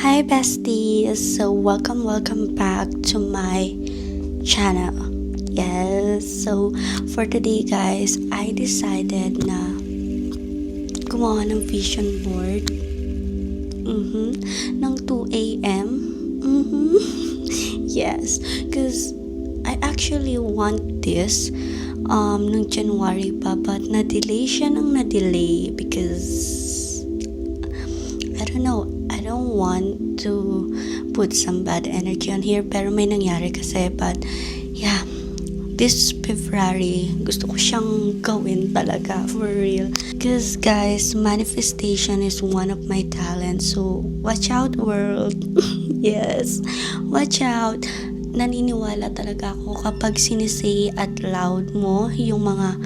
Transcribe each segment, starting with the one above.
Hi besties! So welcome back to my channel. Yes, so for today guys, I decided na gumawa ng vision board ng 2 a.m. Yes, because I actually want this nung January pa, but na-delay siya na-delay because I don't know, I don't want to put some bad energy on here, pero may nangyari kasi. But yeah, this February gusto ko siyang gawin talaga, for real, because guys, manifestation is one of my talents, so watch out world. Yes, watch out. Naniniwala talaga ako kapag sinisay at loud mo yung mga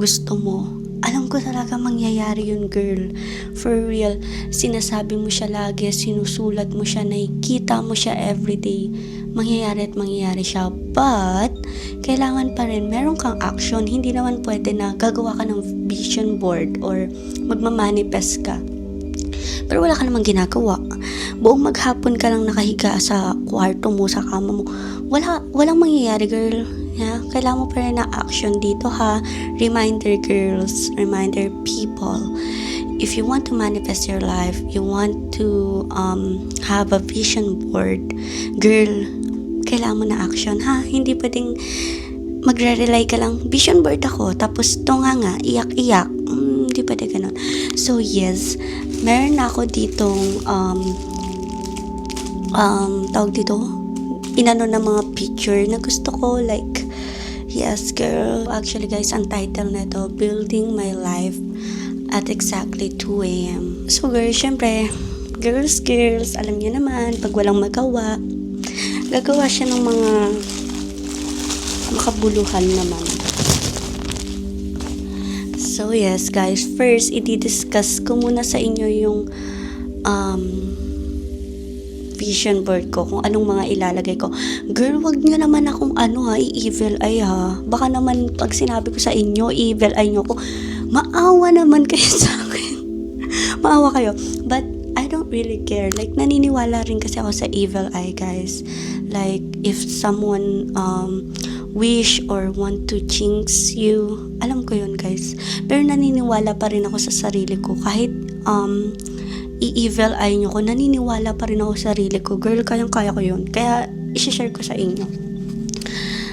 gusto mo, alam ko talaga mangyayari yun, girl. For real, sinasabi mo siya lagi, sinusulat mo siya, nakikita mo siya everyday, mangyayari at mangyayari siya. But kailangan pa rin meron kang action. Hindi naman pwede na gagawa ka ng vision board or magmamanifest ka pero wala ka namang ginagawa. Buong maghapon ka lang nakahiga sa kwarto mo, sa kama mo, walang mangyayari, girl. Yeah, kailangan mo pa rin na action dito, ha. Reminder girls, reminder people, if you want to manifest your life, you want to have a vision board, girl, kailangan mo na action, ha. Hindi pwedeng magre-rely ka lang, vision board ako, tapos tunga nga, iyak-iyak. Hindi pwede ganun. So yes, meron na ako ditong tawag dito, inano na mga picture na gusto ko, like, yes girl. Actually guys, ang title nito, Building My Life at exactly 2 a.m. So girl, syempre, girls, alam niyo naman, pag walang magawa, gagawa siya ng mga makabuluhan naman. So yes guys, first i-discuss ko muna sa inyo yung vision board ko, kung anong mga ilalagay ko. Girl, wag nyo naman akong i-evil eye, ha. Baka naman pag sinabi ko sa inyo, evil eye nyo ko, maawa naman kayo sa akin. Maawa kayo. But I don't really care. Like, naniniwala rin kasi ako sa evil eye, guys. Like, if someone wish or want to jinx you, alam ko yun, guys. Pero naniniwala pa rin ako sa sarili ko. Kahit i-evil eye nyo ko, naniniwala pa rin ako sa sarili ko. Girl, kayang-kaya ko yun. Kaya, isi-share ko sa inyo.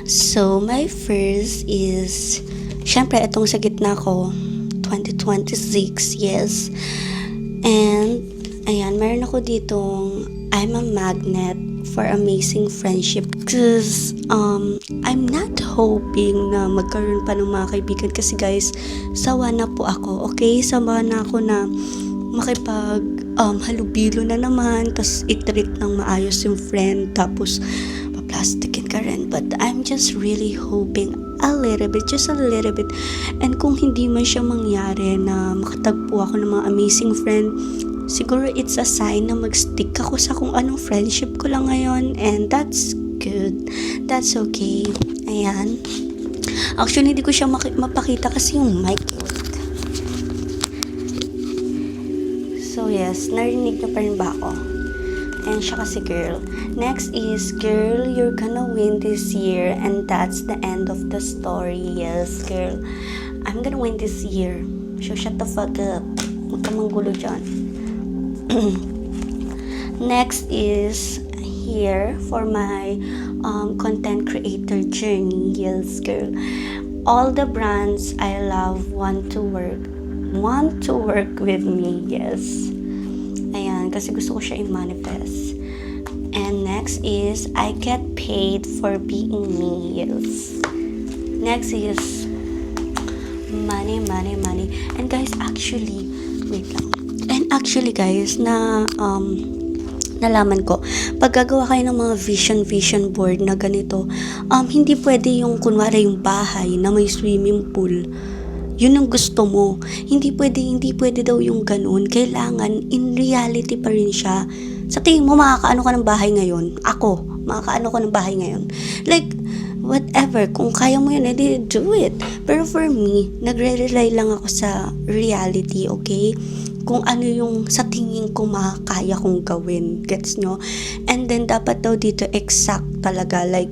So, my first is, syempre, itong sa gitna ko, 2026, yes. And, ayan, meron ako ditong, I'm a magnet for amazing friendship. Because, I'm not hoping na magkaroon pa ng mga kaibigan. Kasi guys, sawa na po ako. Okay? Sawa na ako na makipag halubilo na naman, tas i-treat ng maayos yung friend, tapos paplastikin ka rin. But I'm just really hoping a little bit, just a little bit. And kung hindi man siya mangyari na makatagpo ako ng mga amazing friend, siguro it's a sign na mag-stick ako sa kung anong friendship ko lang ngayon, and that's good, that's okay. Ayan, actually hindi ko siya mapakita kasi yung mic. So yes, narinig na pa rin ba ako? And siya kasi, girl. Next is, girl, you're gonna win this year, and that's the end of the story. Yes, girl, I'm gonna win this year. So shut the fuck up. Huwag ka manggulo dyan. Next is here for my content creator journey. Yes, girl. All the brands I love want to work with me. Yes, ayan, kasi gusto ko siya i-manifest. And next is, I get paid for being me. Yes. Next is money. And guys, actually, wait lang. And actually guys, nalaman ko, pag gagawa kayo ng mga vision board na ganito, hindi pwede yung kunwari yung bahay na may swimming pool, yun ang gusto mo. Hindi pwede daw yung ganun. Kailangan, in reality pa rin siya. Sa tingin mo, makakaano ka ng bahay ngayon? Ako, makakaano ko ng bahay ngayon? Like, whatever. Kung kaya mo yun, edi do it. Pero for me, nagre-rely lang ako sa reality, okay? kung ano yung sa tingin ko makakaya kong gawin. Gets nyo? And then, dapat daw dito exact talaga. Like,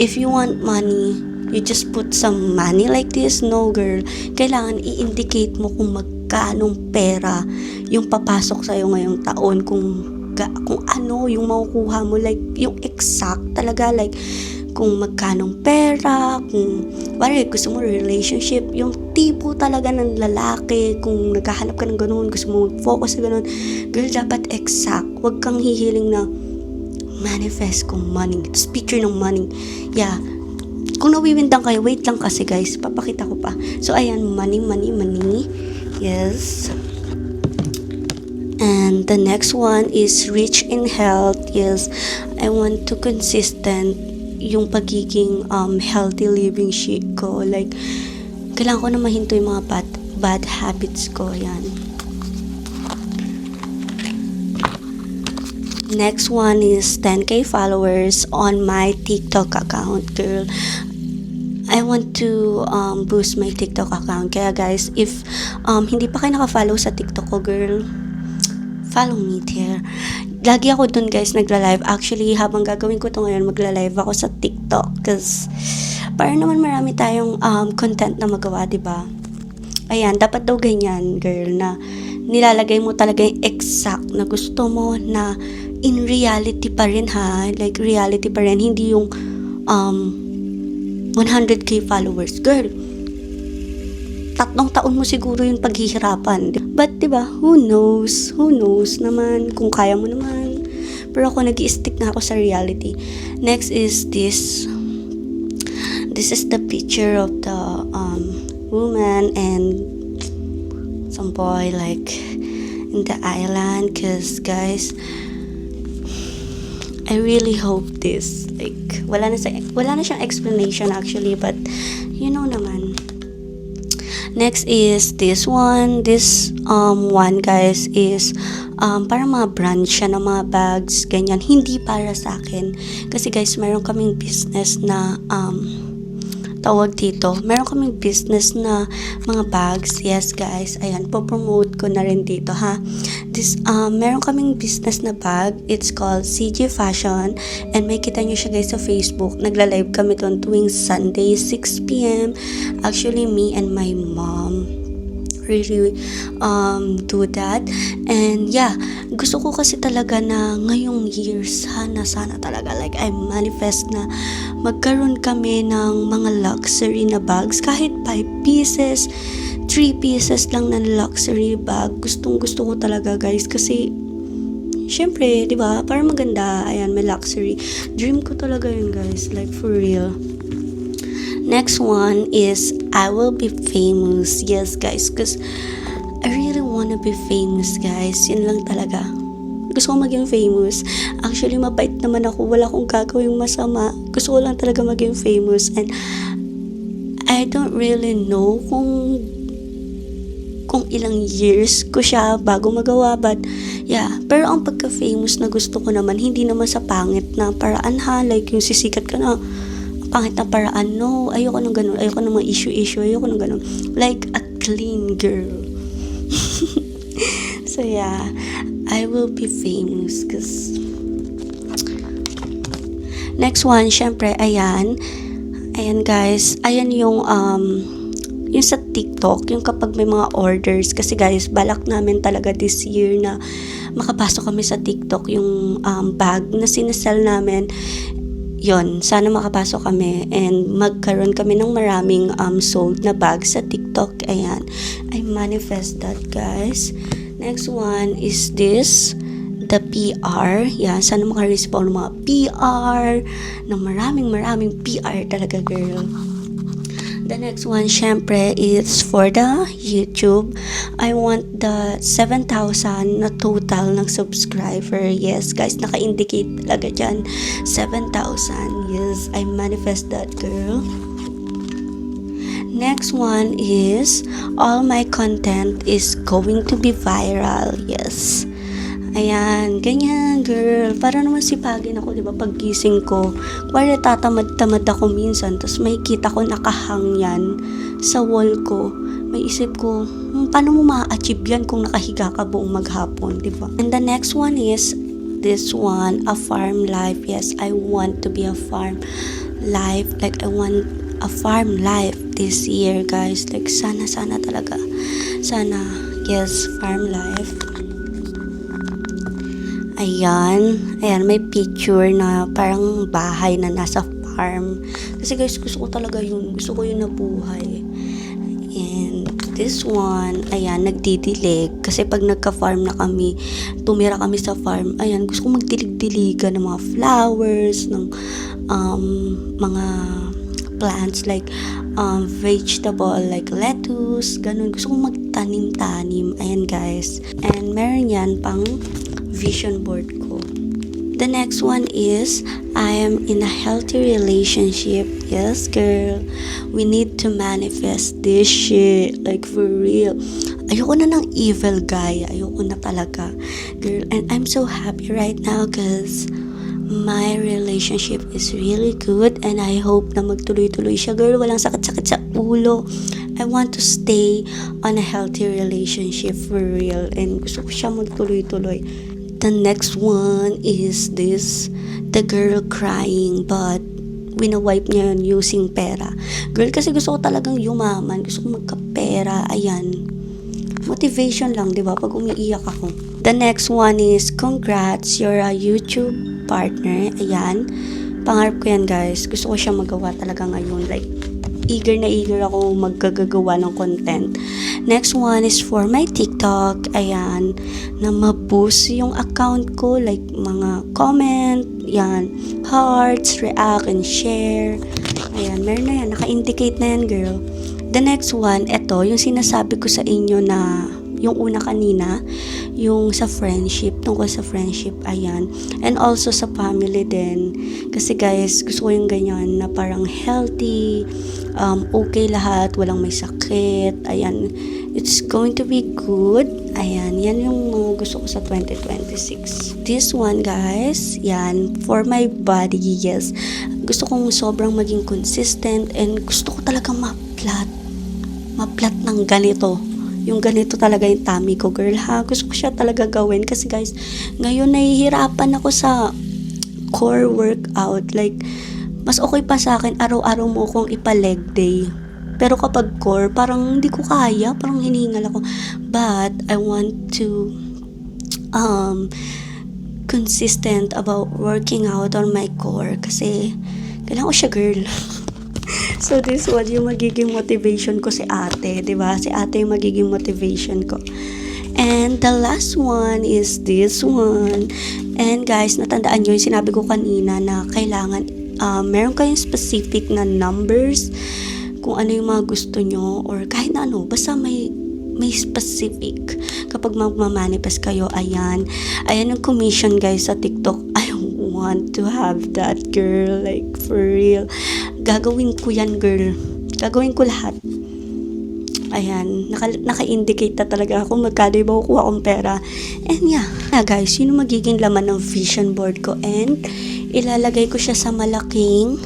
if you want money, you just put some money like this. No, girl. Kailangan i-indicate mo kung magkanong pera yung papasok sa'yo ngayong taon. Kung ano yung makukuha mo. Like, yung exact talaga. Like, kung magkanong pera, kung gusto mo relationship, yung tipo talaga ng lalaki, kung naghahanap ka ng ganun, gusto mo mag-focus sa ganun, girl, dapat exact. Huwag kang hihiling na manifest kong money. Tapos picture ng money. Yeah. Kung nawiwindang kayo, wait lang kasi guys, papakita ko pa. So, ayan, money. Yes. And the next one is rich in health. Yes. I want to consistent yung pagiging healthy living shit ko. Like, kailangan ko na mahinto yung mga bad habits ko. Yan. Next one is 10k followers on my TikTok account, girl. I want to boost my TikTok account. Kaya guys, if hindi pa kayo naka-follow sa TikTok ko, girl, follow me there. Lagi ako dun guys nagla-live. Actually, habang gagawin ko to ngayon, magla-live ako sa TikTok. Cause, para naman marami tayong content na magawa, diba? Ayan, dapat daw ganyan, girl, na nilalagay mo talaga yung exact na gusto mo na in reality pa rin ha. Like, reality pa rin. Hindi yung 100k followers. Girl, 3 taon mo siguro yung paghihirapan. But, diba, who knows naman, kung kaya mo naman. Pero ako, nag-i-stick na ako sa reality. Next is this. This is the picture of the woman and some boy, like, in the island. Cause, guys, I really hope this. Like, wala na siyang explanation actually, but, you know naman. Next is this one. This one guys is para mga brand siya ng mga bags, ganyan. Hindi para sa akin. Kasi guys, meron kaming business na meron kaming business na mga bags. Yes guys, ayan, po-promote ko na rin dito ha. This, meron kaming business na bag. It's called CG Fashion. And may kita nyo siya guys sa Facebook. Nagla-live kami doon tuwing Sunday, 6 p.m. Actually, me and my mom really do that. And yeah, gusto ko kasi talaga na ngayong year, sana talaga, like I manifest na magkaroon kami ng mga luxury na bags, kahit 5 pieces, 3 pieces lang na luxury bag. Gustong gusto ko talaga guys, kasi syempre, di ba, para maganda, ayan, may luxury. Dream ko talaga yun guys, like for real. Next one is I will be famous. Yes guys, because I really wanna be famous guys. Yun lang talaga. Gusto ko maging famous. Actually, mabait naman ako. Wala akong gagawing masama. Gusto ko lang talaga maging famous. And I don't really know kung ilang years ko siya bago magawa. But yeah, pero ang pagka-famous na gusto ko naman, hindi naman sa pangit na paraan ha. Like yung sisikat ka na pangit na paraan. No, ayoko nung ganun. Ayoko nung mga issue. Ayoko nung ganun. Like a clean girl. So yeah, I will be famous. Cause next one, syempre, ayan guys, ayan yung sa TikTok, yung kapag may mga orders, kasi guys, balak namin talaga this year na makapasok kami sa TikTok, yung bag na sinesell namin, yon, sana makapasok kami and magkaroon kami ng maraming sold na bags sa TikTok. Ayan, I manifest that guys. Next one is this, the PR. Yeah, sana makarespawn ng mga PR, ng maraming PR talaga girl. The next one, syempre, is for the YouTube. I want the 7,000 na total ng subscriber. Yes, guys, naka-indicate talaga dyan. 7,000. Yes, I manifest that, girl. Next one is, all my content is going to be viral. Yes. Ayan, ganyan girl. Para naman sipagin ako, diba, paggising ko. Para tatamad-tamad ako minsan, tapos makikita ko nakahang yan sa wall ko. may isip ko, paano mo ma-achieve yan kung nakahiga ka buong maghapon, di ba? And the next one is this one, a farm life. Yes, I want to be a farm life. Like, I want a farm life this year, guys. Like, sana talaga. Sana, yes, farm life. Ayan, may picture na parang bahay na nasa farm. Kasi guys, gusto ko talaga yun. Gusto ko yun na buhay. And this one, ayan, nagdidilig. Kasi pag nagka-farm na kami, tumira kami sa farm, ayan, gusto ko magdilig-diligan ng mga flowers, ng mga plants like vegetable like lettuce, ganun. Gusto kong magtanim-tanim. Ayan guys. And meron yan pang vision board ko. The next one is, I am in a healthy relationship. Yes, girl. We need to manifest this shit. Like, for real. Ayoko na ng evil guy. Ayoko na talaga. Girl, and I'm so happy right now because my relationship is really good and I hope na magtuloy-tuloy siya. Girl, walang sakit-sakit sa ulo. I want to stay on a healthy relationship for real and gusto ko siya magtuloy-tuloy. The next one is this, the girl crying but wina-wipe niya yun using pera. Girl, kasi gusto ko talagang yumaman, gusto ko magkapera. Ayan, motivation lang, di ba, pag umiiyak ako. The next one is, congrats, you're a YouTube partner. Ayan, pangarap ko yan guys, gusto ko siya magawa talaga ngayon. Like, eager na eager ako maggagawa ng content. Next one is for my TikTok. Ayan, na ma-boost yung account ko. Like, mga comment, yan, hearts, react, and share. Ayan, meron na yan. Naka-indicate na yan, girl. The next one, eto, yung sinasabi ko sa inyo na, yung una kanina, yung sa friendship, tungkol sa friendship, ayan. And also sa family din. Kasi guys, gusto ko yung ganyan na parang healthy, okay lahat, walang may sakit, ayan. It's going to be good. Ayan, yan yung mga gusto ko sa 2026. This one, guys, yan, for my body, yes. Gusto kong sobrang maging consistent and gusto ko talaga maplat ng ganito. Yung ganito talaga yung tummy ko, girl, ha. Gusto ko siya talaga gawin kasi guys, ngayon nahihirapan ako sa core workout. Like, mas okay pa sa akin araw-araw mo kong ipa-leg day. Pero kapag core, parang hindi ko kaya, parang hinihingal ako. But I want to consistent about working out on my core kasi kailangan ko siya, girl. So this one, yung magiging motivation ko si ate, di ba? Si ate yung magiging motivation ko. And the last one is this one. And guys, natandaan nyo yung sinabi ko kanina na kailangan meron kayong specific na numbers kung ano yung mga gusto nyo or kahit na ano, basta may specific kapag magmamanifest kayo. Ayan yung commission guys sa TikTok. I want to have that, girl, like for real. Gagawin ko yan, girl. Gagawin ko lahat. Ayan, naka-indicate na talaga ako magkano yung makukuha kong pera. And yeah, guys, yun yung magiging laman ng vision board ko. And ilalagay ko siya sa malaking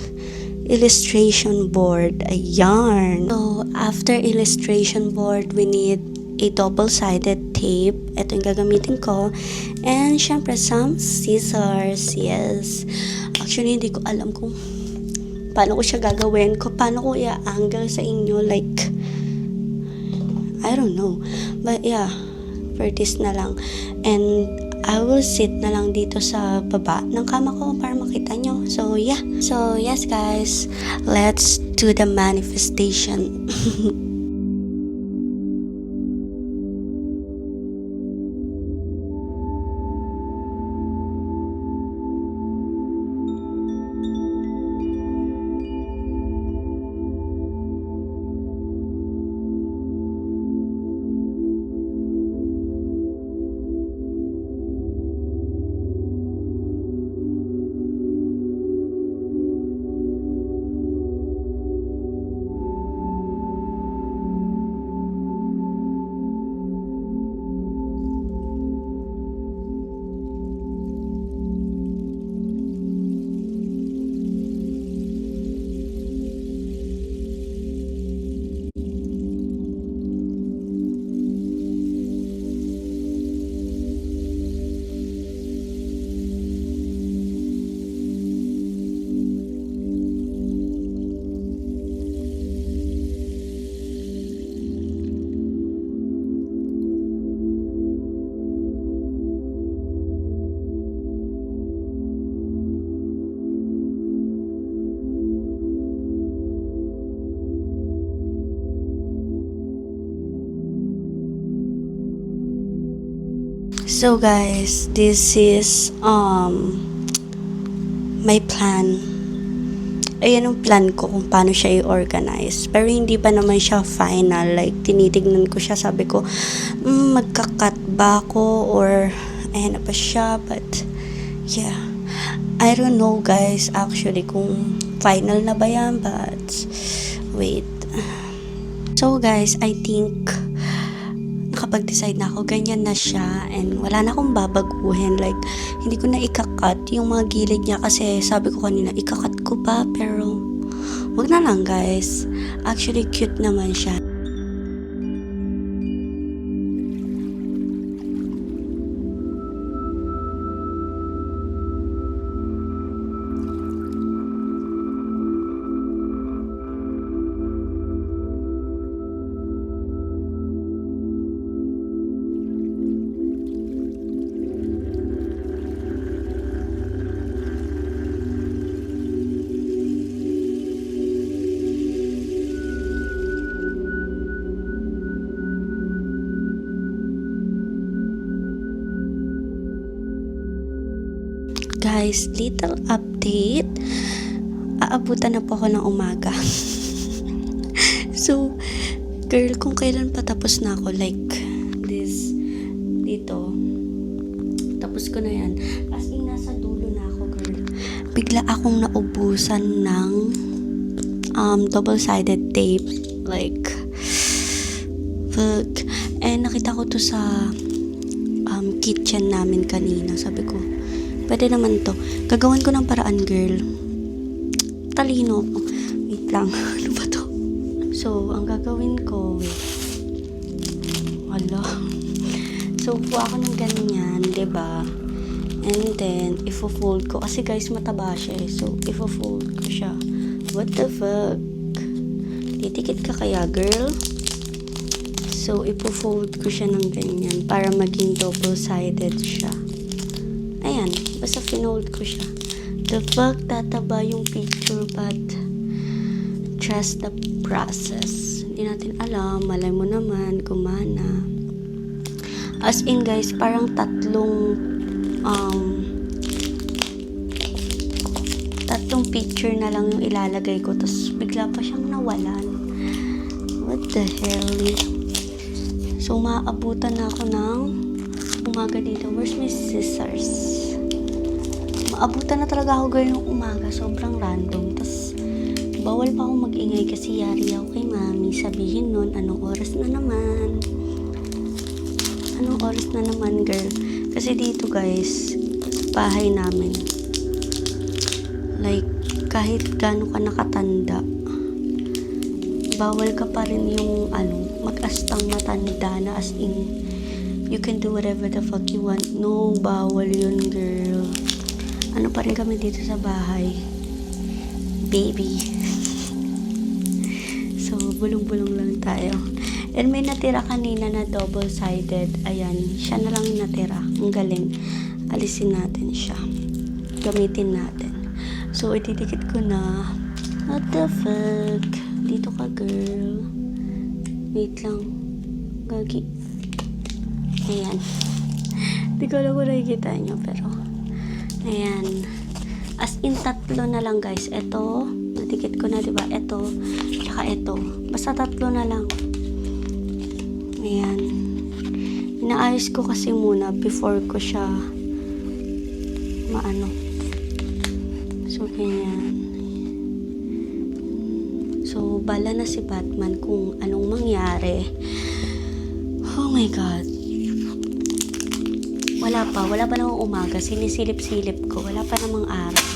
illustration board. Ayan. So, after illustration board, we need a double-sided tape. Ito yung gagamitin ko. And syempre, some scissors. Yes. Actually, hindi ko alam kung paano ko siya gagawin. Paano ko i-angle sa inyo. Like, I don't know. But yeah, for this na lang. And I will sit na lang dito sa baba ng kama ko para makita nyo. So yeah. So yes guys, let's do the manifestation. So guys, this is my plan. Ayan ang plan ko kung paano siya i-organize. Pero hindi pa naman siya final. Like, tinitignan ko siya. Sabi ko, magka-cut ba ako? Or, ayan na pa siya. But, yeah. I don't know guys, actually, kung final na ba yan. But, wait. So guys, I think, nakapag-decide na ako, ganyan na siya. And wala na akong babaguhin. Like, hindi ko na ikakat yung mga gilid niya kasi sabi ko kanina, ikakat ko pa, pero wag na lang guys. Actually, cute naman siya. Guys, little update. Aabutan na po ako ng umaga. So, girl, kung kailan patapos na ako, like, this, dito, tapos ko na yan. As in, nasa dulo na ako, girl. Bigla akong naubusan ng double-sided tape. Like, fuck. And nakita ko to sa kitchen namin kanina. Sabi ko, pwede naman to. Gagawan ko ng paraan, girl. Talino ako. Wait lang. Ano ba to? So, ang gagawin ko, wait. Wala. So, kuha ako ng ganyan, diba? And then, ifo-fold ko. Kasi guys, mataba siya eh. So, ifo-fold ko siya. What the fuck? Titikit ka kaya, girl? So, ipo-fold ko siya ng ganyan para maging double-sided siya. Ayan, basta finold ko siya. The fuck, tataba yung picture, but trust the process. Hindi natin alam, malay mo naman, gumana. As in guys, parang tatlong picture na lang yung ilalagay ko, tapos bigla pa siyang nawalan. What the hell? So, maabutan na ako ng umaga dito. Where's my scissors? Maabutan na talaga ako girl ng umaga. Sobrang random. Tapos, bawal pa akong mag-ingay kasi yari ako kay mami. Sabihin nun, anong oras na naman? Anong oras na naman, girl? Kasi dito, guys, bahay namin. Like, kahit gaano ka nakatanda, bawal ka pa rin yung, mag-astang matanda na as in, you can do whatever the fuck you want. No, bawal yun, girl. Ano pa rin kami dito sa bahay? Baby. So, bulong-bulong lang tayo. And may natira kanina na double-sided. Ayan, siya na lang yung natira. Ang galing. Alisin natin siya. Gamitin natin. So, itidikit ko na. What the fuck? Dito ka, girl. Wait lang. Gagi. Ayan. Hindi ko alam kung nakikita nyo, pero ayan. As in, tatlo na lang, guys. Ito, natikit ko na, diba? Ito, tsaka ito. Basta tatlo na lang. Ayan. Inaayos ko kasi muna before ko siya maano. So, ganyan. So, bala na si Batman kung anong mangyari. Oh my God. Wala pa namang umaga. Sinisilip-silip ko. Wala pa namang araw.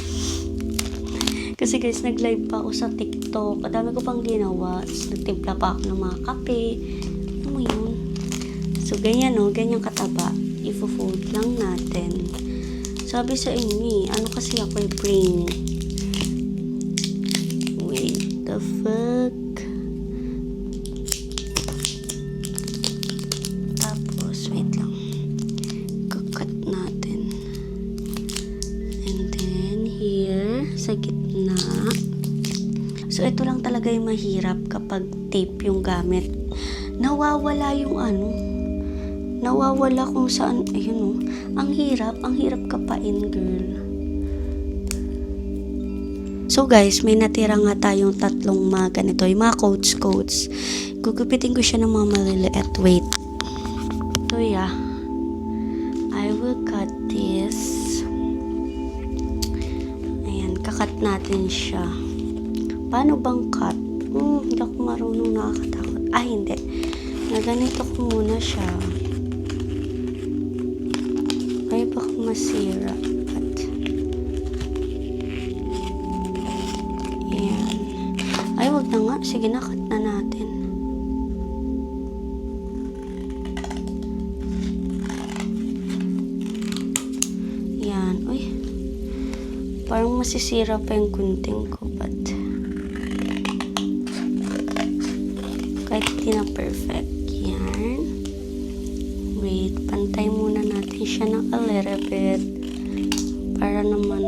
Kasi guys, nag-live pa ako sa TikTok. Kadami ko pang ginawa. Nagtimpla pa ako ng mga kape. Ano mo yun? So, ganyan no. Ganyan kataba. Ifo-fold lang natin. Sabi sa inyo, ano kasi ako yung brain. Wait, the fuck? Tapos, wait lang. Kakat natin. And then, here, sa gitna. So, ito lang talaga yung mahirap kapag tape yung gamit. Nawawala yung nawawala kung saan. Ayun oh. Ang hirap kapain, girl. So guys, may natira nga tayong tatlong mga ganito, yung mga coats. Gugupitin ko siya ng mga maliliit. Wait. So yeah, I will cut this. Ayan, kakat natin siya. Paano bang cut? Hindi ako marunong, nakakatakot. Hindi. Naganito ko muna siya. Ay, baka masira. Ayan. Ay, wag na nga. Sige na, cut na natin. Ayan. Uy. Parang masisira pa yung gunting ko, but kahit hindi na perfect. Yan. Wait, pantay muna natin siya ng a little bit. Para naman,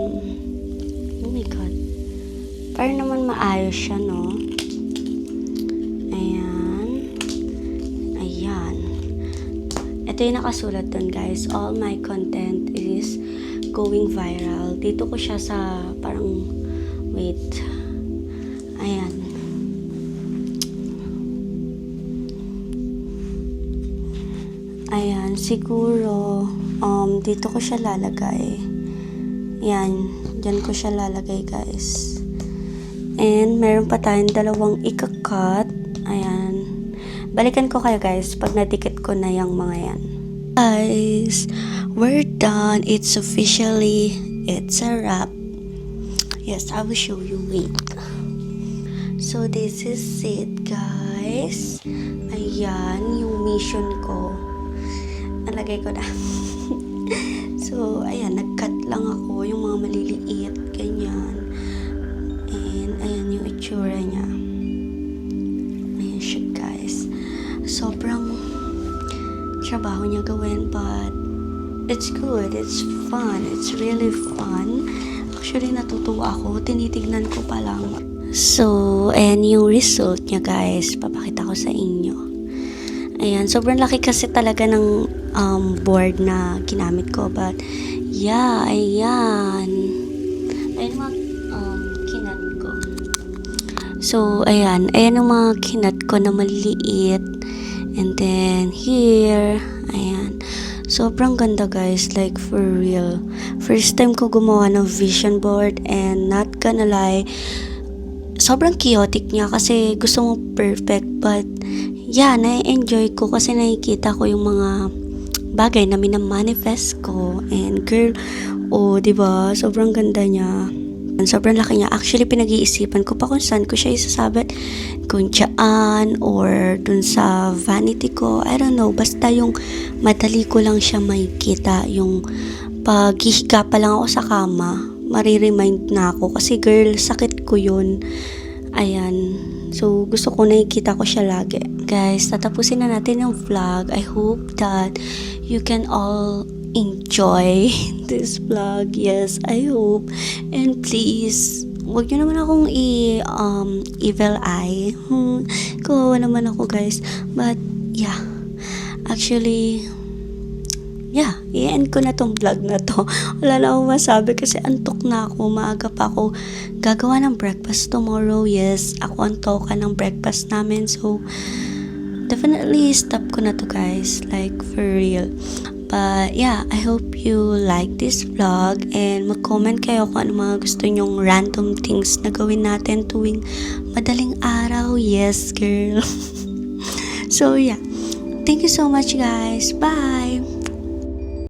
oh my god. Para naman maayos siya, no? Ayan. Ayan. Ito yung nakasulat dun, guys. All my content is going viral. Dito ko siya sa parang, wait. Ayan. Ayan, siguro, dito ko siya lalagay. Ayan, dyan ko siya lalagay, guys. And, meron pa tayong dalawang ikakat. Ayan. Balikan ko kayo, guys, pag nadikit ko na yung mga yan. Guys, we're done. It's a wrap. Yes, I will show you. Wait. So, this is it, guys. Ayan, yung mission ko. Nalagay ko na. So, ayan, nag-cut lang ako yung mga maliliit, ganyan. And, ayan yung itsura niya. Ayan siya, guys. Sobrang trabaho niya gawin, but it's good, it's fun, it's really fun. Actually, natutuwa ako. Tinitignan ko pa lang. So, ayan yung result niya, guys. Papakita ko sa inyo. Ayan, sobrang laki kasi talaga ng board na ginamit ko. But, yeah, ayan. Ayan mga kinat ko. So, ayan. Ayan yung mga kinat ko na maliliit. And then, here. Ayan. Sobrang ganda, guys. Like, for real. First time ko gumawa ng vision board. And not gonna lie, sobrang chaotic niya kasi gusto mo perfect. But, yeah, na-enjoy ko kasi nakikita ko yung mga bagay na minamanifest ko. And girl, diba? Sobrang ganda niya. Sobrang laki niya. Actually, pinag-iisipan ko pa kung saan ko siya isasabit. Kung dyan or dun sa vanity ko. I don't know. Basta yung madali ko lang siya makikita. Yung paghihiga pa lang ako sa kama, mariremind na ako. Kasi girl, sakit ko yun. Ayan. So, gusto ko nakikita ko siya lagi. Guys, tatapusin na natin yung vlog. I hope that you can all enjoy this vlog. Yes, I hope. And please, wag nyo naman akong evil eye. Kawawa naman ako, guys. But, yeah. Actually, yeah, i-end ko na tong vlog na to. Wala na akong masabi kasi antok na ako. Maaga pa ako gagawa ng breakfast tomorrow. Yes, ako antokan ng breakfast namin. So, definitely stop ko na to, guys. Like, for real. But, yeah, I hope you like this vlog. And mag-comment kayo kung ano mga gusto nyong random things na gawin natin tuwing madaling araw. Yes, girl. So, yeah. Thank you so much, guys. Bye!